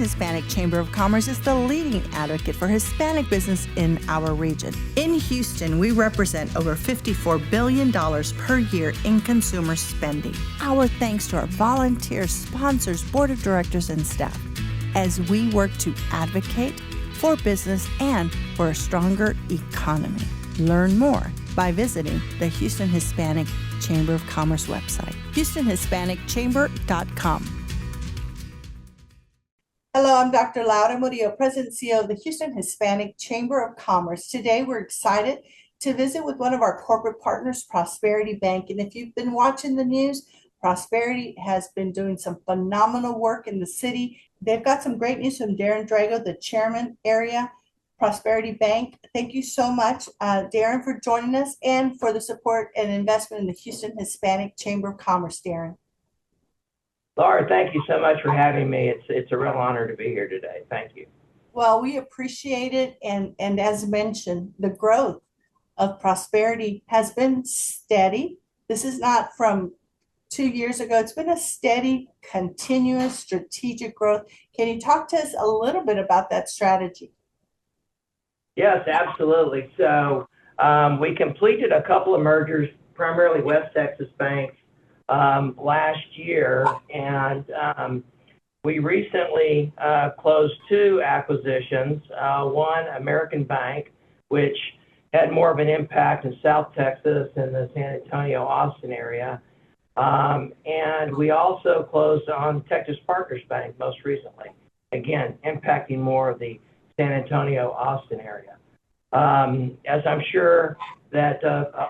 Hispanic Chamber of Commerce is the leading advocate for Hispanic business in our region. In Houston, we represent over $54 billion per year in consumer spending. Our thanks to our volunteers, sponsors, board of directors, and staff as we work to advocate for business and for a stronger economy. Learn more by visiting the Houston Hispanic Chamber of Commerce website, HoustonHispanicChamber.com. Hello, I'm Dr. Laura Murillo, President and CEO of the Houston Hispanic Chamber of Commerce. Today, we're excited to visit with one of our corporate partners, Prosperity Bank. And if you've been watching the news, Prosperity has been doing some phenomenal work in the city. They've got some great news from Darren Drago, the chairman area, Prosperity Bank. Thank you so much, Darren, for joining us and for the support and investment in the Houston Hispanic Chamber of Commerce, Darren. Laura, thank you so much for having me. It's a real honor to be here today. Thank you. Well, we appreciate it. And as mentioned, the growth of Prosperity has been steady. This is not from 2 years ago. It's been a steady, continuous, strategic growth. Can you talk to us a little bit about that strategy? Yes, absolutely. So we completed a couple of mergers, primarily West Texas banks, last year, and we recently closed two acquisitions. One, American Bank, which had more of an impact in South Texas and the San Antonio, Austin area. And we also closed on Texas Partners Bank most recently, again, impacting more of the San Antonio, Austin area. As I'm sure that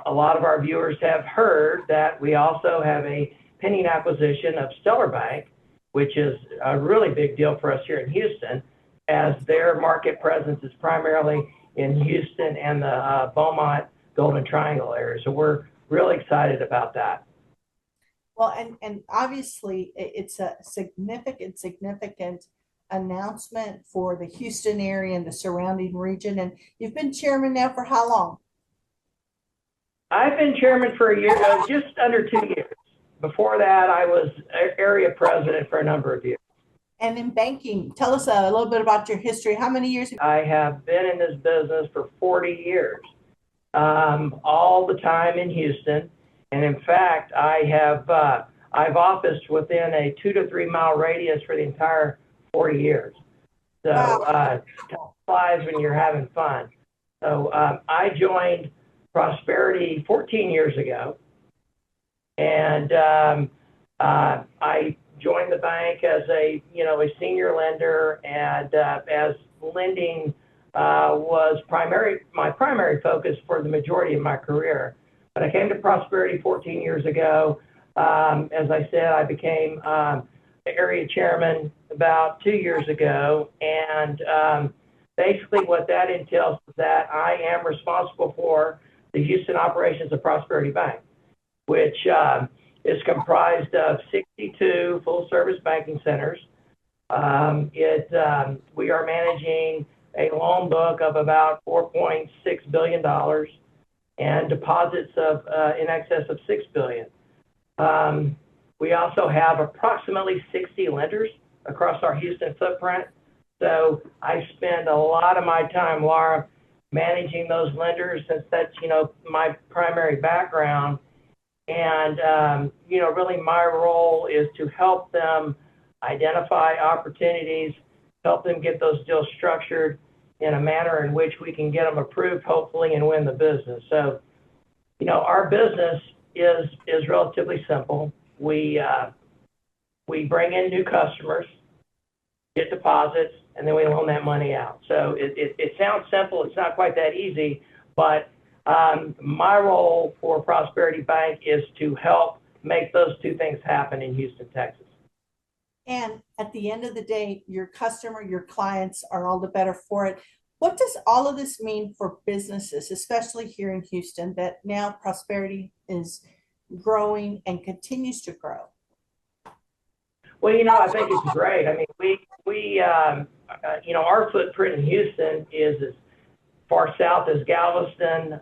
a lot of our viewers have heard, that we also have a pending acquisition of Stellar Bank, which is a really big deal for us here in Houston, as their market presence is primarily in Houston and the Beaumont Golden Triangle area. So we're really excited about that. Well, and obviously it's a significant announcement for the Houston area and the surrounding region. And you've been chairman now for how long? I've been chairman for a year, just under 2 years. Before that, I was area president for a number of years. And in banking, tell us a little bit about your history. How many years? I have been in this business for 40 years, all the time in Houston. And in fact, I've officed within a 2 to 3 mile radius for the entire 40 years. So time flies when you're having fun. So I joined Prosperity 14 years ago, and I joined the bank as a senior lender, and as lending was my primary focus for the majority of my career. But I came to Prosperity 14 years ago. As I said, I became the area chairman about 2 years ago, and basically what that entails is that I am responsible for the Houston operations of Prosperity Bank, which is comprised of 62 full-service banking centers. We are managing a loan book of about $4.6 billion and deposits of in excess of $6 billion. We also have approximately 60 lenders across our Houston footprint. So I spend a lot of my time, Laura, managing those lenders, since that's, my primary background. And, really my role is to help them identify opportunities, help them get those deals structured in a manner in which we can get them approved, hopefully, and win the business. So, our business is relatively simple. We bring in new customers, get deposits, and then we loan that money out. So it sounds simple. It's not quite that easy, but my role for Prosperity Bank is to help make those two things happen in Houston, Texas. And at the end of the day, your customer, your clients are all the better for it. What does all of this mean for businesses, especially here in Houston, that now Prosperity is growing and continues to grow? Well, I think it's great. I mean, we our footprint in Houston is as far south as Galveston,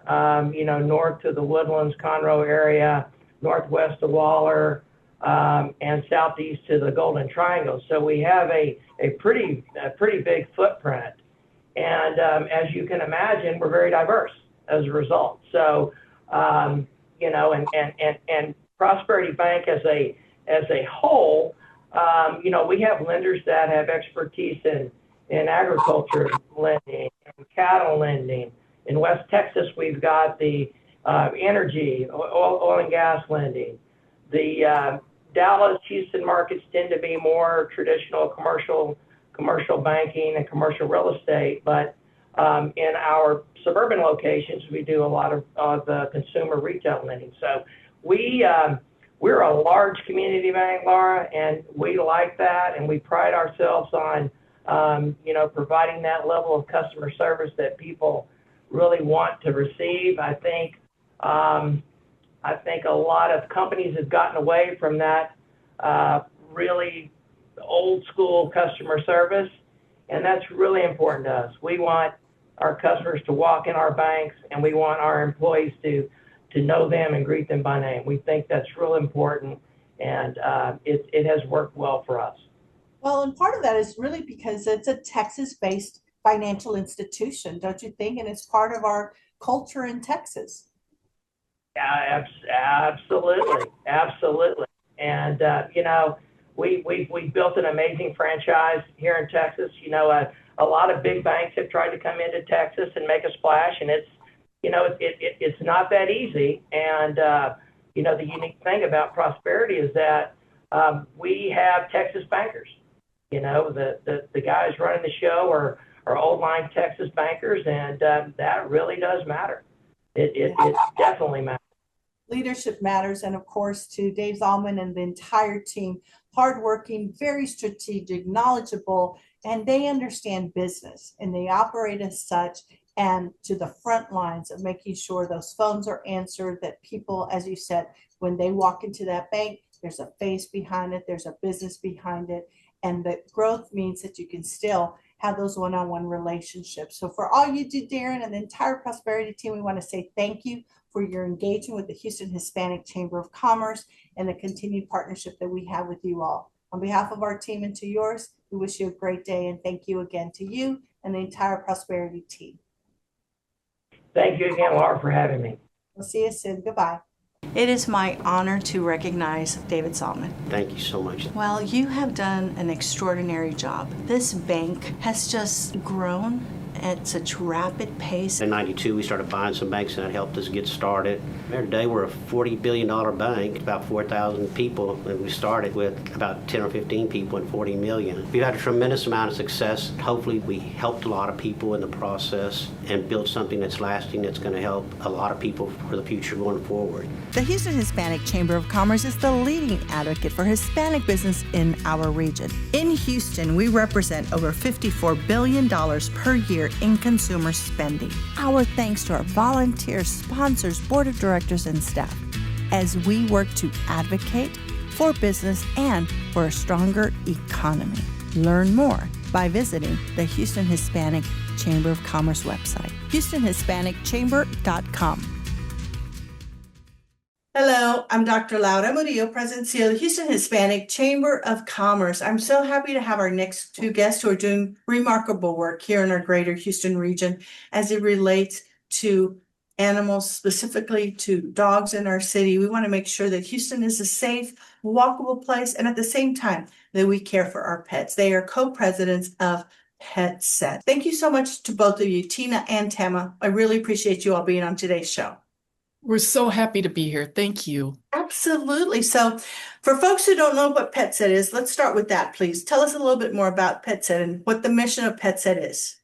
north to the Woodlands, Conroe area, northwest of Waller, and southeast to the Golden Triangle. So we have a pretty big footprint. And as you can imagine, we're very diverse as a result. So, you know, and Prosperity Bank as a whole, you know, we have lenders that have expertise in agriculture lending, and cattle lending. In West Texas, we've got the energy, oil and gas lending. The Dallas, Houston markets tend to be more traditional commercial banking and commercial real estate, but in our suburban locations, we do a lot of the consumer retail lending. So we're a large community bank, Laura, and we like that, and we pride ourselves on you know, providing that level of customer service that people really want to receive. I think a lot of companies have gotten away from that really old school customer service, and that's really important to us. We want our customers to walk in our banks, and we want our employees to know them and greet them by name. We think that's real important, and it has worked well for us. Well, and part of that is really because it's a Texas-based financial institution, don't you think? And it's part of our culture in Texas. Yeah, absolutely. And you know, we built an amazing franchise here in Texas. You know, a lot of big banks have tried to come into Texas and make a splash, and it's, you know, it's not that easy. And you know, the unique thing about Prosperity is that we have Texas bankers. You know, the guys running the show are old line Texas bankers, and that really does matter. It definitely matters. Leadership matters, and of course to Dave Zalman and the entire team, hardworking, very strategic, knowledgeable, and they understand business and they operate as such, and to the front lines of making sure those phones are answered, that people, as you said, when they walk into that bank, there's a face behind it, there's a business behind it, and the growth means that you can still have those one-on-one relationships. So for all you do, Darren, and the entire Prosperity team, we want to say thank you for your engagement with the Houston Hispanic Chamber of Commerce and the continued partnership that we have with you all. On behalf of our team and to yours, we wish you a great day, and thank you again to you and the entire Prosperity team. Thank you again, Laura, for having me. We'll see you soon. Goodbye. It is my honor to recognize David Salmon. Thank you so much. Well, you have done an extraordinary job. This bank has just grown at such rapid pace. In '92, we started buying some banks, and that helped us get started. Today, we're a $40 billion bank, about 4,000 people, and we started with about 10 or 15 people and 40 million. We've had a tremendous amount of success. Hopefully, we helped a lot of people in the process and built something that's lasting, that's going to help a lot of people for the future going forward. The Houston Hispanic Chamber of Commerce is the leading advocate for Hispanic business in our region. In Houston, we represent over $54 billion per year in consumer spending. Our thanks to our volunteers, sponsors, board of directors, and staff as we work to advocate for business and for a stronger economy. Learn more by visiting the Houston Hispanic Chamber of Commerce website, HoustonHispanicChamber.com. Hello, I'm Dr. Laura Murillo, President and CEO of the Houston Hispanic Chamber of Commerce. I'm so happy to have our next two guests who are doing remarkable work here in our greater Houston region as it relates to animals, specifically to dogs in our city. We want to make sure that Houston is a safe, walkable place, and at the same time that we care for our pets. They are co-presidents of Hhcc. Thank you so much to both of you, Tina and Tama. I really appreciate you all being on today's show. We're so happy to be here. Thank you. Absolutely. So for folks who don't know what Hhcc is, let's start with that, please. Tell us a little bit more about Hhcc and what the mission of Hhcc is.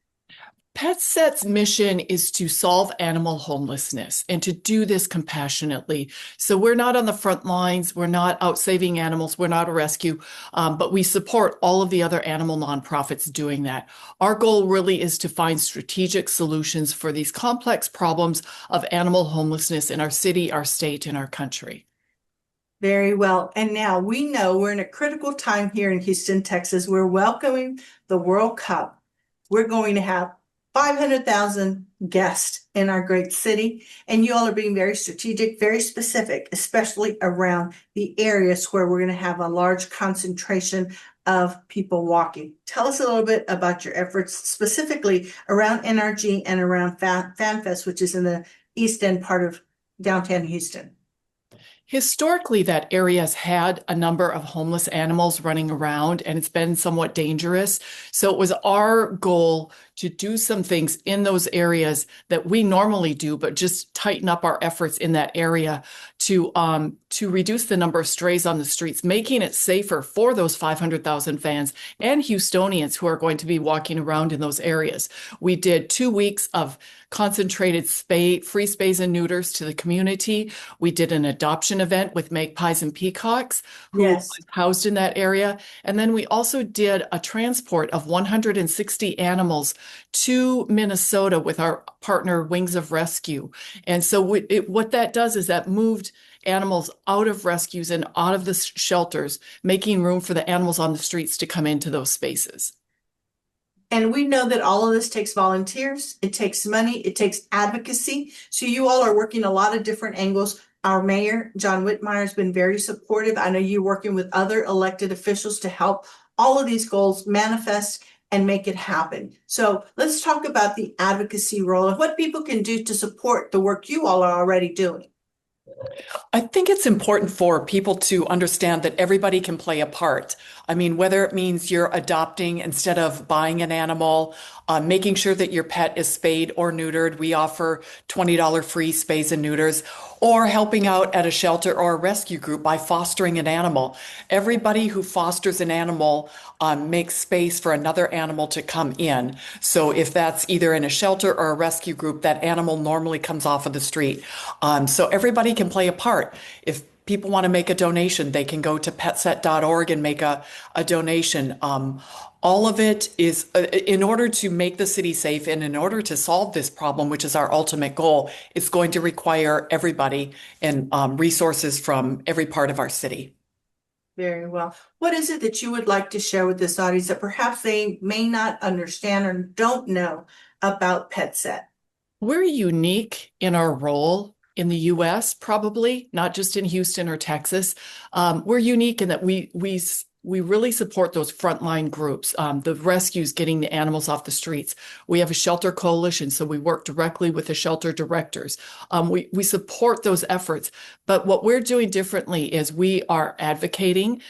Hhcc's mission is to solve animal homelessness and to do this compassionately. So we're not on the front lines. We're not out saving animals. We're not a rescue, but we support all of the other animal nonprofits doing that. Our goal really is to find strategic solutions for these complex problems of animal homelessness in our city, our state, and our country. Very well. And now we know we're in a critical time here in Houston, Texas. We're welcoming the World Cup. We're going to have 500,000 guest in our great city. And you all are being very strategic, very specific, especially around the areas where we're going to have a large concentration of people walking. Tell us a little bit about your efforts specifically around NRG and around FanFest, which is in the east end part of downtown Houston. Historically, that area has had a number of homeless animals running around, and it's been somewhat dangerous. So it was our goal to do some things in those areas that we normally do, but just tighten up our efforts in that area to reduce the number of strays on the streets, making it safer for those 500,000 fans and Houstonians who are going to be walking around in those areas. We did 2 weeks of concentrated free spays and neuters to the community. We did an adoption event with magpies and peacocks who Yes. was housed in that area. And then we also did a transport of 160 animals to Minnesota with our partner Wings of Rescue. And so what that does is that moved animals out of rescues and out of the shelters, making room for the animals on the streets to come into those spaces. And we know that all of this takes volunteers, it takes money, it takes advocacy. So you all are working a lot of different angles. Our mayor, John Whitmire, has been very supportive. I know you're working with other elected officials to help all of these goals manifest and make it happen. So let's talk about the advocacy role and what people can do to support the work you all are already doing. I think it's important for people to understand that everybody can play a part. I mean, whether it means you're adopting instead of buying an animal, making sure that your pet is spayed or neutered. We offer $20 free spays and neuters, or helping out at a shelter or a rescue group by fostering an animal. Everybody who fosters an animal makes space for another animal to come in. So if that's either in a shelter or a rescue group, that animal normally comes off of the street. So everybody can play a part. If people want to make a donation, they can go to petset.org and make a donation. All of it is in order to make the city safe and in order to solve this problem, which is our ultimate goal, it's going to require everybody and resources from every part of our city. Very well. What is it that you would like to share with this audience that perhaps they may not understand or don't know about PetSet? We're unique in our role in the U.S., probably, not just in Houston or Texas. We're unique in that we really support those frontline groups, the rescues, getting the animals off the streets. We have a shelter coalition, so we work directly with the shelter directors. We support those efforts, but what we're doing differently is we are advocating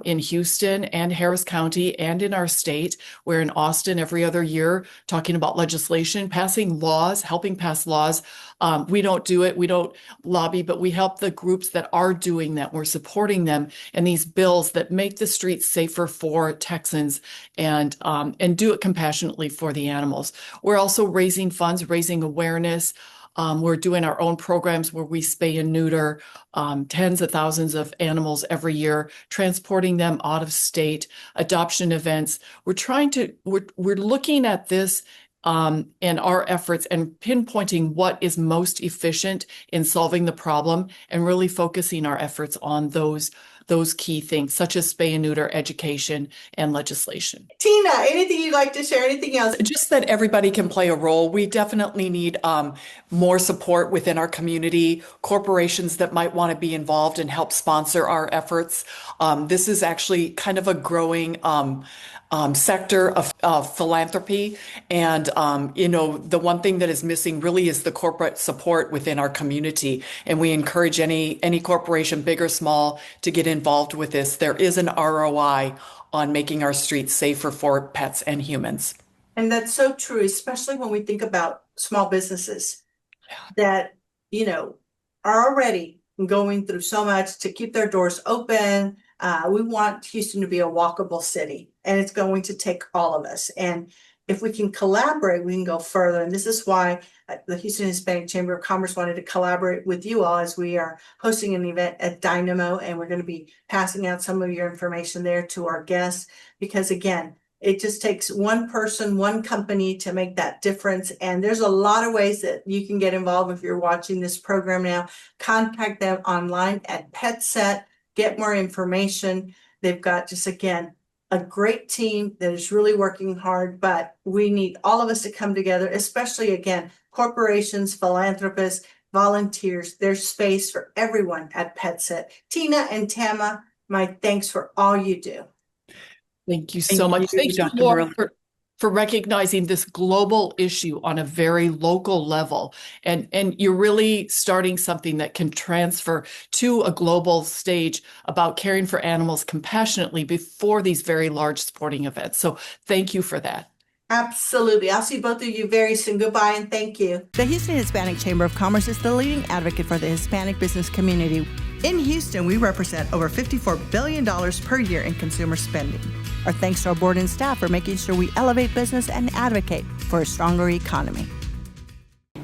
in Houston and Harris County and in our state. We're in Austin every other year talking about legislation, passing laws, helping pass laws. We don't do it, we don't lobby, but we help the groups that are doing that. We're supporting them in these bills that make the streets safer for Texans and do it compassionately for the animals. We're also raising funds, raising awareness. We're doing our own programs where we spay and neuter tens of thousands of animals every year, transporting them out of state, adoption events. We're looking at this and our efforts and pinpointing what is most efficient in solving the problem and really focusing our efforts on those key things such as spay and neuter, education, and legislation. Tina, anything you'd like to share? Anything else? Just that everybody can play a role. We definitely need more support within our community, corporations that might want to be involved and help sponsor our efforts. This is actually kind of a growing sector of philanthropy. And, the one thing that is missing really is the corporate support within our community. And we encourage any corporation, big or small, to get involved with this. There is an ROI on making our streets safer for pets and humans. And that's so true, especially when we think about small businesses that, are already going through so much to keep their doors open. We want Houston to be a walkable city, and it's going to take all of us. And if we can collaborate, we can go further. And this is why the Houston Hispanic Chamber of Commerce wanted to collaborate with you all as we are hosting an event at Dynamo, and we're going to be passing out some of your information there to our guests, because again, it just takes one person, one company to make that difference. And there's a lot of ways that you can get involved. If you're watching this program now, contact them online at PetSet. Get more information. They've got just, again, a great team that is really working hard, but we need all of us to come together, especially again, corporations, philanthropists, volunteers. There's space for everyone at PetSet. Tina and Tama, my thanks for all you do. Thank you so much. Thank you, Dr. Laura, Murillo. for recognizing this global issue on a very local level. And you're really starting something that can transfer to a global stage about caring for animals compassionately before these very large sporting events. So thank you for that. Absolutely. I'll see both of you very soon. Goodbye and thank you. The Houston Hispanic Chamber of Commerce is the leading advocate for the Hispanic business community. In Houston, we represent over $54 billion per year in consumer spending. Our thanks to our board and staff for making sure we elevate business and advocate for a stronger economy.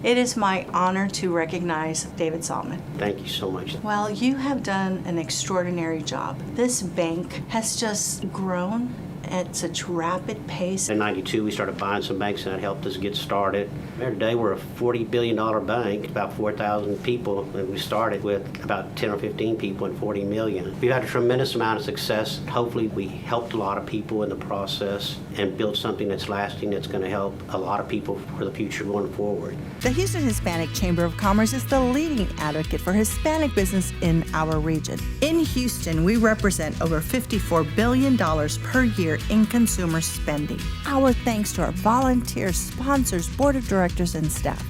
It is my honor to recognize David Salmon. Thank you so much. Well, you have done an extraordinary job. This bank has just grown at such rapid pace. In '92, we started buying some banks, and that helped us get started. Today, we're a $40 billion bank, about 4,000 people, and we started with about 10 or 15 people and 40 million. We've had a tremendous amount of success. Hopefully, we helped a lot of people in the process and built something that's lasting, that's going to help a lot of people for the future going forward. The Houston Hispanic Chamber of Commerce is the leading advocate for Hispanic business in our region. In Houston, we represent over $54 billion per year in consumer spending. Our thanks to our volunteers, sponsors, board of directors, and staff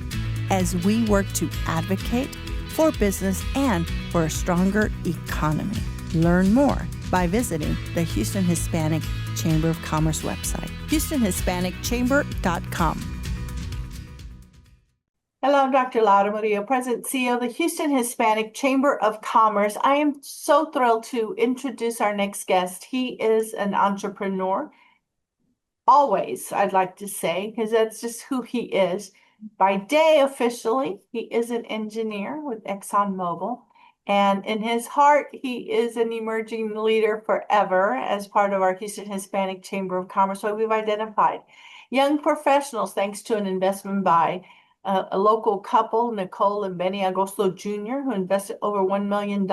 as we work to advocate for business and for a stronger economy. Learn more by visiting the Houston Hispanic Chamber of Commerce website, HoustonHispanicChamber.com. Hello, I'm Dr. Laura Murillo, President and CEO of the Houston Hispanic Chamber of Commerce. I am so thrilled to introduce our next guest. He is an entrepreneur. Always, I'd like to say, because that's just who he is. By day, officially, he is an engineer with ExxonMobil. And in his heart, he is an emerging leader forever as part of our Houston Hispanic Chamber of Commerce. So we've identified young professionals, thanks to an investment by a local couple, Nicole and Benny Agosto Jr., who invested over $1 million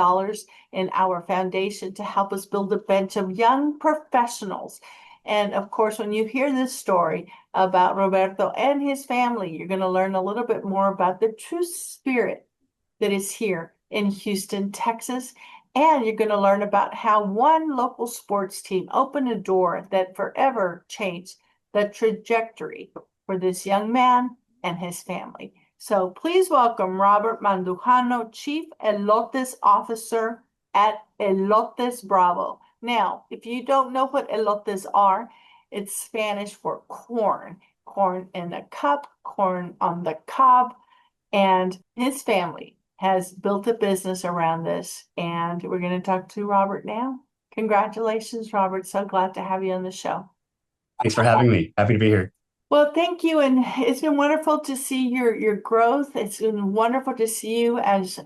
in our foundation to help us build a bench of young professionals. And of course, when you hear this story about Roberto and his family, you're going to learn a little bit more about the true spirit that is here in Houston, Texas. And you're going to learn about how one local sports team opened a door that forever changed the trajectory for this young man and his family. So please welcome Robert Mandujano, Chief Elotes Officer at Elotes Bravo. Now, if you don't know what elotes are, it's Spanish for corn. Corn in a cup, corn on the cob. And his family has built a business around this. And we're going to talk to Robert now. Congratulations, Robert. So glad to have you on the show. Thanks for having me. Happy to be here. Well, thank you. And it's been wonderful to see your growth. It's been wonderful to see you as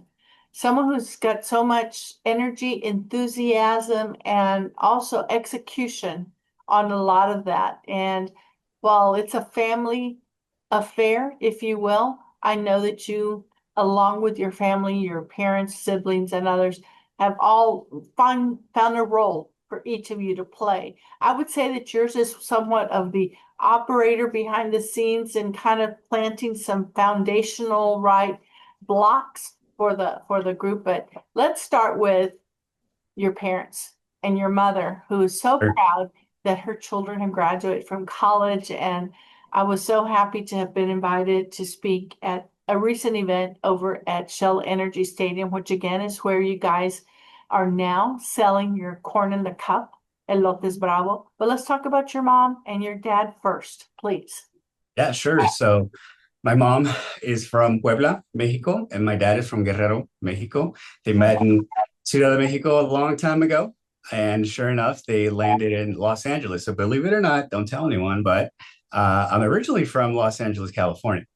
someone who's got so much energy, enthusiasm, and also execution on a lot of that. And while it's a family affair, if you will, I know that you, along with your family, your parents, siblings, and others, have all found a role for each of you to play. I would say that yours is somewhat of the operator behind the scenes and kind of planting some foundational blocks for the group. But let's start with your parents and your mother, who is so proud that her children have graduated from college. And I was so happy to have been invited to speak at a recent event over at Shell Energy Stadium, which again is where you guys are now selling your corn in the cup, Elotes Bravo. But let's talk about your mom and your dad first, please. Yeah, sure. So my mom is from Puebla, Mexico, and my dad is from Guerrero, Mexico. They met in Ciudad de Mexico a long time ago. And sure enough, they landed in Los Angeles. So believe it or not, don't tell anyone, but I'm originally from Los Angeles, California.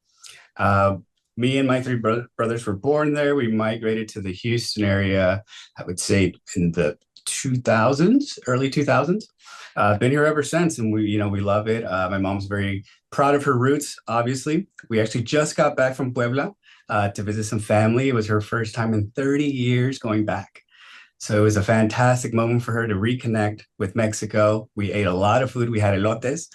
Me and my three brothers were born there. We migrated to the Houston area, I would say in the 2000s, early 2000s. Been here ever since, and we love it. My mom's very proud of her roots, obviously. We actually just got back from Puebla to visit some family. It was her first time in 30 years going back. So it was a fantastic moment for her to reconnect with Mexico. We ate a lot of food. We had elotes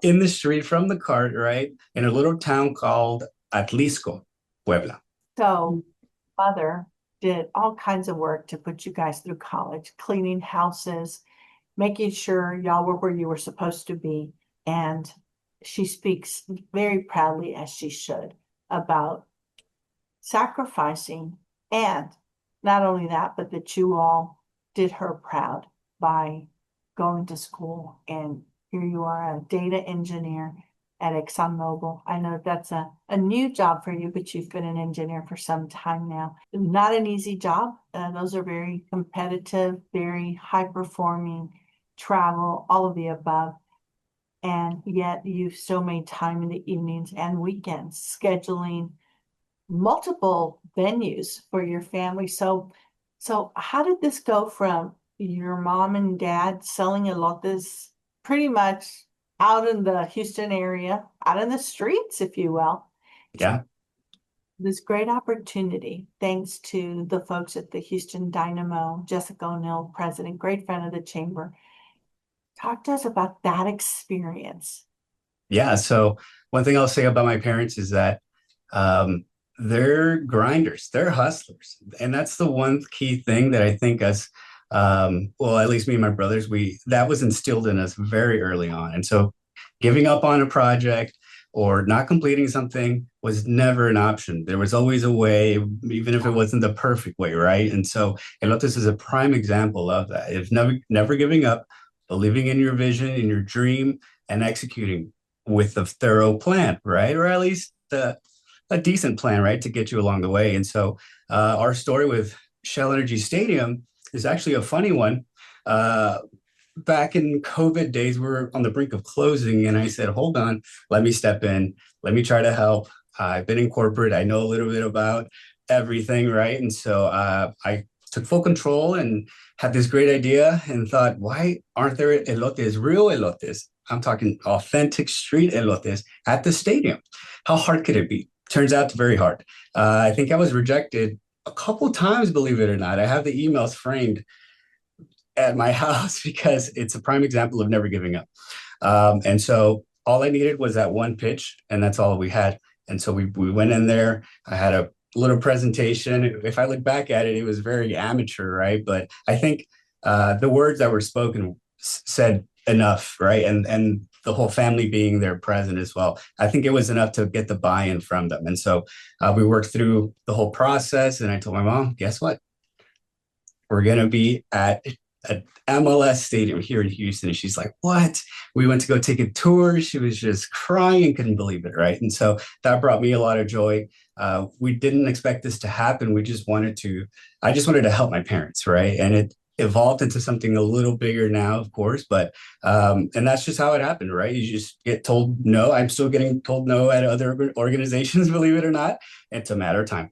in the street from the cart, right? In a little town called Atlisco, Puebla. So mother did all kinds of work to put you guys through college, cleaning houses, making sure y'all were where you were supposed to be. And she speaks very proudly, as she should, about sacrificing, and not only that, but that you all did her proud by going to school. And here you are, a data engineer at ExxonMobil. I know that's a new job for you, but you've been an engineer for some time now. Not an easy job. Those are very competitive, very high performing, travel, all of the above. And yet you've still made time in the evenings and weekends, scheduling multiple venues for your family. So how did this go from your mom and dad selling elotes pretty much out in the Houston area, out in the streets, if you will? Yeah. This great opportunity, thanks to the folks at the Houston Dynamo, Jessica O'Neill, president, great friend of the chamber. Talk to us about that experience. Yeah. So one thing I'll say about my parents is that they're grinders, they're hustlers. And that's the one key thing that I think us, well, at least me and my brothers, that was instilled in us very early on. And so giving up on a project or not completing something was never an option. There was always a way, even if it wasn't the perfect way, right? And so Elotes is a prime example of that. If never giving up, believing in your vision, in your dream, and executing with a thorough plan, right? Or at least a decent plan, right, to get you along the way. And so our story with Shell Energy Stadium is actually a funny one. Back in COVID days, we were on the brink of closing, and I said, hold on, let me step in. Let me try to help. I've been in corporate. I know a little bit about everything, right? And so I took full control and had this great idea and thought, why aren't there elotes, real elotes? I'm talking authentic street elotes at the stadium. How hard could it be? Turns out very hard. I think I was rejected a couple times, believe it or not. I have the emails framed at my house because it's a prime example of never giving up. And so all I needed was that one pitch, and that's all we had. And so we went in there. I had a little presentation. If I look back at it, it was very amateur, right? But I think the words that were spoken said enough, right? And the whole family being there present as well. I think it was enough to get the buy-in from them. And so we worked through the whole process, and I told my mom, guess what? We're going to be at an MLS stadium here in Houston. And she's like, what? We went to go take a tour. She was just crying and couldn't believe it, right? And so that brought me a lot of joy. We didn't expect this to happen. I just wanted to help my parents, right? And it evolved into something a little bigger now, of course, but and that's just how it happened, right? You just get told no. I'm still getting told no at other organizations, believe it or not. It's a matter of time.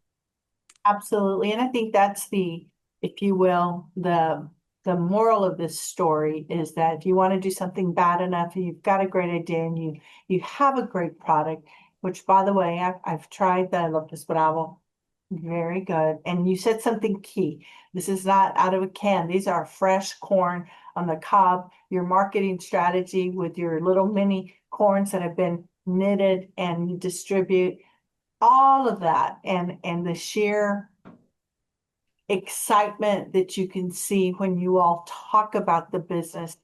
Absolutely. And I think that's if you will, the moral of this story is that if you want to do something bad enough and you've got a great idea and you have a great product, which by the way, I've tried the Lopez Bravo. Very good. And you said something key. This is not out of a can. These are fresh corn on the cob. Your marketing strategy with your little mini corns that have been knitted and you distribute all of that, and the sheer excitement that you can see when you all talk about the business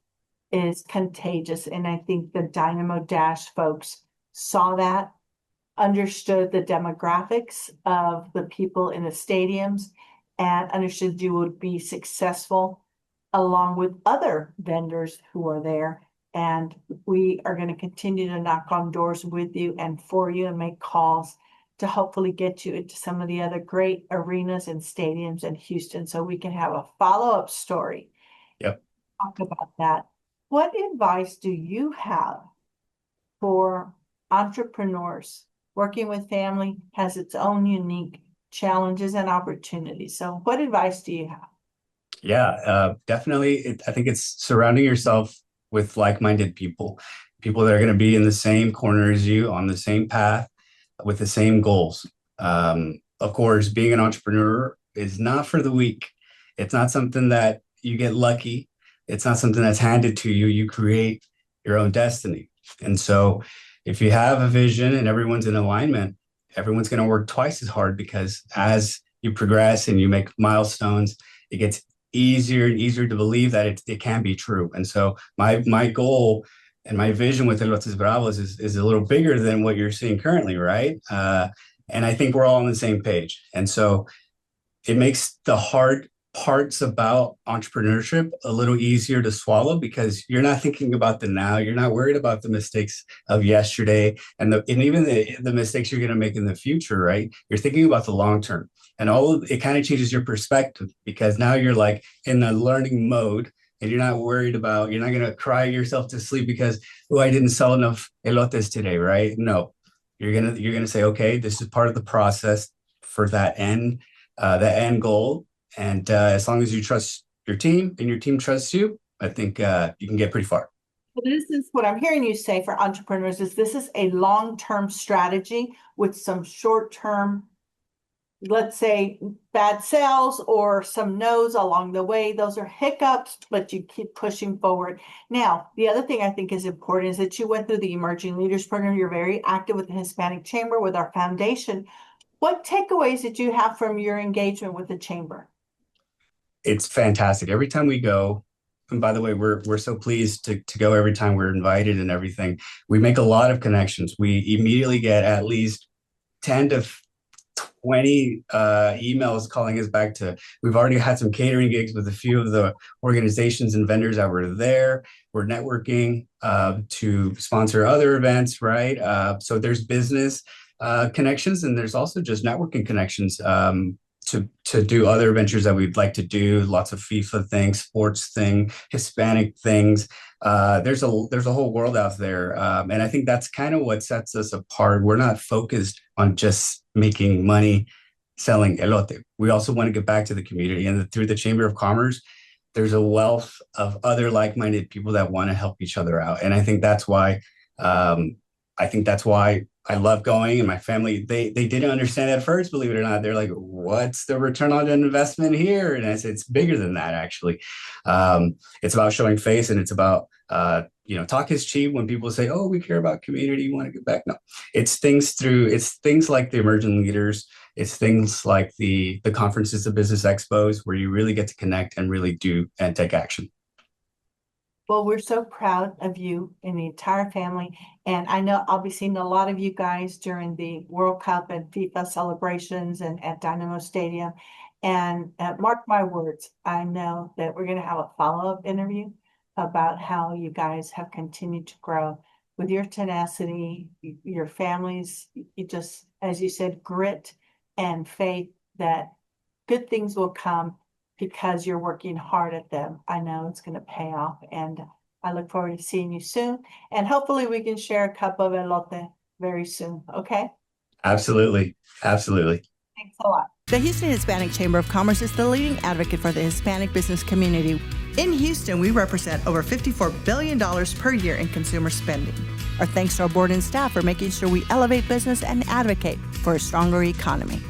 is contagious. And I think the Dynamo Dash folks saw that, understood the demographics of the people in the stadiums, and understood you would be successful along with other vendors who are there. And we are going to continue to knock on doors with you and for you and make calls to hopefully get you into some of the other great arenas and stadiums in Houston so we can have a follow-up story. Yep. Talk about that. What advice do you have for entrepreneurs? Working with family has its own unique challenges and opportunities. So what advice do you have? Yeah, definitely. I think it's surrounding yourself with like-minded people that are going to be in the same corner as you, on the same path, with the same goals. Of course, being an entrepreneur is not for the weak. It's not something that you get lucky. It's not something that's handed to you. You create your own destiny. And so if you have a vision and everyone's in alignment, everyone's going to work twice as hard, because as you progress and you make milestones, it gets easier and easier to believe that it can be true. And so my goal and my vision with Elotes Bravos is a little bigger than what you're seeing currently, right? And I think we're all on the same page. And so it makes the hard parts about entrepreneurship a little easier to swallow, because you're not thinking about the now. You're not worried about the mistakes of yesterday and even the mistakes you're going to make in the future, right? You're thinking about the long term, and it kind of changes your perspective, because now you're like in a learning mode, and you're not going to cry yourself to sleep because, oh, I didn't sell enough elotes today, right? No, you're going to say, okay, this is part of the process for that end goal. And as long as you trust your team and your team trusts you, I think you can get pretty far. Well, this is what I'm hearing you say for entrepreneurs is this is a long-term strategy with some short-term, let's say, bad sales or some no's along the way. Those are hiccups, but you keep pushing forward. Now, the other thing I think is important is that you went through the Emerging Leaders Program. You're very active with the Hispanic Chamber, with our foundation. What takeaways did you have from your engagement with the Chamber? It's fantastic. Every time we go, and by the way, we're so pleased to go every time we're invited and everything. We make a lot of connections. We immediately get at least 10 to 20 emails calling us back to, we've already had some catering gigs with a few of the organizations and vendors that were there. We're networking to sponsor other events, right? So there's business connections, and there's also just networking connections to do other ventures that we'd like to do. Lots of FIFA things, sports thing, Hispanic things. There's a whole world out there, and I think that's kind of what sets us apart. We're not focused on just making money selling elote. We also want to get back to the community, and through the Chamber of Commerce, there's a wealth of other like-minded people that want to help each other out, and I think that's why. I love going, and my family, they didn't understand at first, believe it or not. They're like, what's the return on investment here? And I said, it's bigger than that, actually. It's about showing face, and it's about, talk is cheap. When people say, oh, we care about community, you want to give back. No, it's things like the Emerging Leaders. It's things like the conferences, the business expos, where you really get to connect and really do and take action. Well, we're so proud of you and the entire family. And I know I'll be seeing a lot of you guys during the World Cup and FIFA celebrations and at Dynamo Stadium. And mark my words, I know that we're going to have a follow-up interview about how you guys have continued to grow with your tenacity, your families, you just, as you said, grit and faith that good things will come because you're working hard at them. I know it's going to pay off, and I look forward to seeing you soon. And hopefully we can share a cup of elote very soon, okay? Absolutely. Absolutely. Thanks a lot. The Houston Hispanic Chamber of Commerce is the leading advocate for the Hispanic business community. In Houston, we represent over $54 billion per year in consumer spending. Our thanks to our board and staff for making sure we elevate business and advocate for a stronger economy.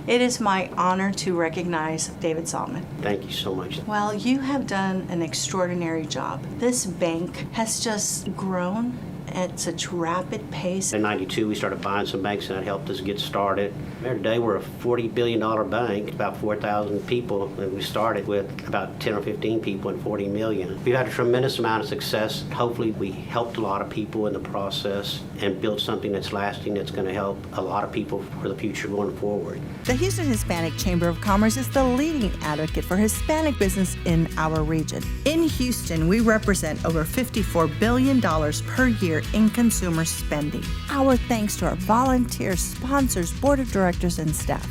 It is my honor to recognize David Solomon. Thank you so much. Well, you have done an extraordinary job. This bank has just grown at such rapid pace. In '92, we started buying some banks, and that helped us get started. Today, we're a $40 billion bank, about 4,000 people, and we started with about 10 or 15 people and 40 million. We've had a tremendous amount of success. Hopefully, we helped a lot of people in the process and built something that's lasting, that's going to help a lot of people for the future going forward. The Houston Hispanic Chamber of Commerce is the leading advocate for Hispanic business in our region. In Houston, we represent over $54 billion per year in consumer spending. Our thanks to our volunteers, sponsors, board of directors, and staff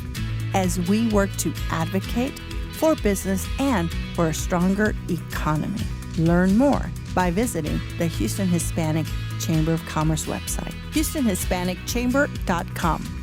as we work to advocate for business and for a stronger economy. Learn more by visiting the Houston Hispanic Chamber of Commerce website, HoustonHispanicChamber.com.